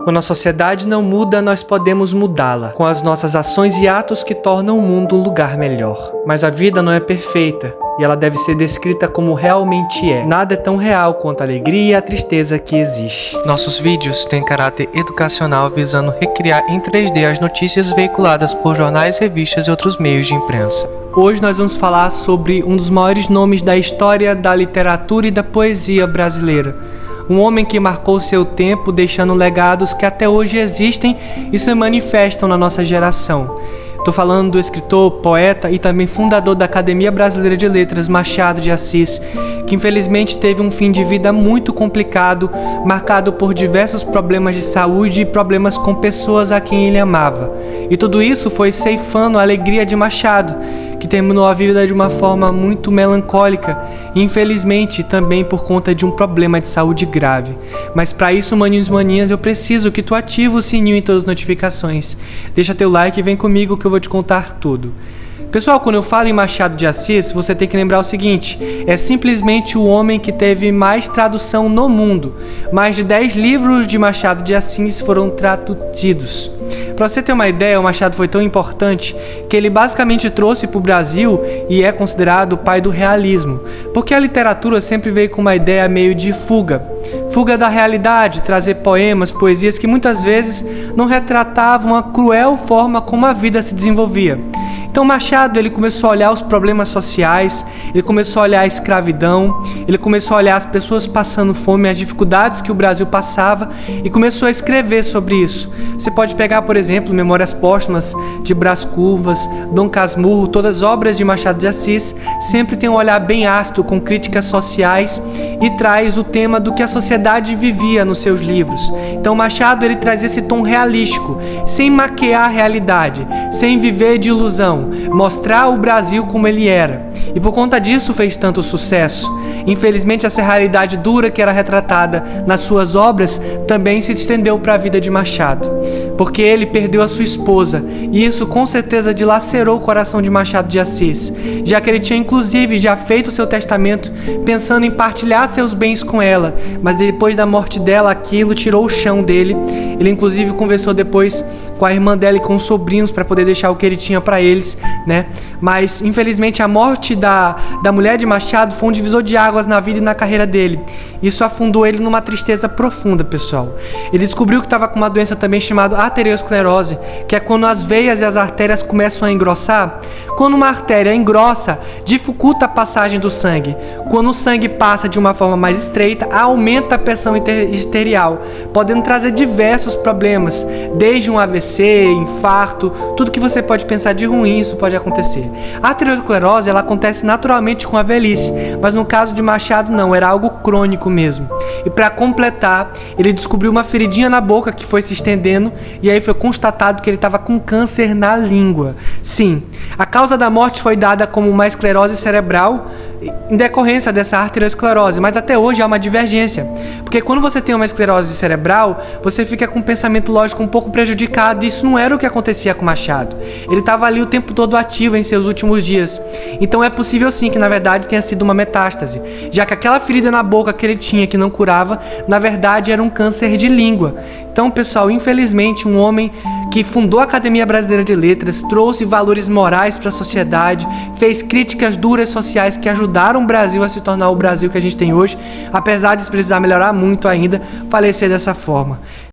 Quando a sociedade não muda, nós podemos mudá-la, com as nossas ações e atos que tornam o mundo um lugar melhor. Mas a vida não é perfeita, e ela deve ser descrita como realmente é. Nada é tão real quanto a alegria e a tristeza que existe. Nossos vídeos têm caráter educacional visando recriar em 3D as notícias veiculadas por jornais, revistas e outros meios de imprensa. Hoje nós vamos falar sobre um dos maiores nomes da história da literatura e da poesia brasileira. Um homem que marcou seu tempo, deixando legados que até hoje existem e se manifestam na nossa geração. Estou falando do escritor, poeta e também fundador da Academia Brasileira de Letras, Machado de Assis, que infelizmente teve um fim de vida muito complicado, marcado por diversos problemas de saúde e problemas com pessoas a quem ele amava. E tudo isso foi ceifando a alegria de Machado, que terminou a vida de uma forma muito melancólica e infelizmente também por conta de um problema de saúde grave. Mas para isso, maninhos e maninhas, eu preciso que tu ative o sininho em todas as notificações. Deixa teu like e vem comigo que eu vou te contar tudo. Pessoal, quando eu falo em Machado de Assis, você tem que lembrar o seguinte: é simplesmente o homem que teve mais tradução no mundo. Mais de 10 livros de Machado de Assis foram traduzidos. Para você ter uma ideia, o Machado foi tão importante que ele basicamente trouxe para o Brasil e é considerado o pai do realismo, porque a literatura sempre veio com uma ideia meio de fuga da realidade, trazer poemas, poesias que muitas vezes não retratavam a cruel forma como a vida se desenvolvia. Então Machado, ele começou a olhar os problemas sociais, ele começou a olhar a escravidão, ele começou a olhar as pessoas passando fome, as dificuldades que o Brasil passava e começou a escrever sobre isso. Você pode pegar, por exemplo, Memórias Póstumas de Brás Cubas, Dom Casmurro, todas as obras de Machado de Assis sempre tem um olhar bem ácido, com críticas sociais e traz o tema do que a sociedade vivia nos seus livros. Então Machado, ele traz esse tom realístico, sem maquiar a realidade, sem viver de ilusão, mostrar o Brasil como ele era. E por conta disso fez tanto sucesso. Infelizmente, essa realidade dura que era retratada nas suas obras também se estendeu para a vida de Machado, porque ele perdeu a sua esposa, e isso com certeza dilacerou o coração de Machado de Assis, já que ele tinha inclusive já feito o seu testamento pensando em partilhar seus bens com ela, mas depois da morte dela aquilo tirou o chão dele. Ele inclusive conversou depois com a irmã dela e com os sobrinhos para poder deixar o que ele tinha para eles, né? Mas infelizmente a morte da mulher de Machado foi um divisor de águas na vida e na carreira dele. Isso afundou ele numa tristeza profunda, pessoal. Ele descobriu que estava com uma doença também chamada arteriosclerose, que é quando as veias e as artérias começam a engrossar. Quando uma artéria engrossa, dificulta a passagem do sangue. Quando o sangue passa de uma forma mais estreita, aumenta a pressão arterial, podendo trazer diversos problemas, desde um AVC, infarto, tudo que você pode pensar de ruim, isso pode acontecer. A arteriosclerose, ela acontece naturalmente com a velhice, mas no caso de Machado não, era algo crônico mesmo. E para completar, ele descobriu uma feridinha na boca que foi se estendendo e aí foi constatado que ele estava com câncer na língua. Sim, a causa da morte foi dada como uma esclerose cerebral em decorrência dessa arteriosclerose, mas até hoje há uma divergência, porque quando você tem uma esclerose cerebral, você fica com um pensamento lógico um pouco prejudicado, e isso não era o que acontecia com Machado. Ele estava ali o tempo todo ativo em seus últimos dias. Então é possível sim que na verdade tenha sido uma metástase, já que aquela ferida na boca que ele tinha que não curava, na verdade era um câncer de língua. Então, pessoal, infelizmente um homem que fundou a Academia Brasileira de Letras, trouxe valores morais para a sociedade, fez críticas duras sociais que ajudaram o Brasil a se tornar o Brasil que a gente tem hoje, apesar de precisar melhorar muito ainda, falecer dessa forma.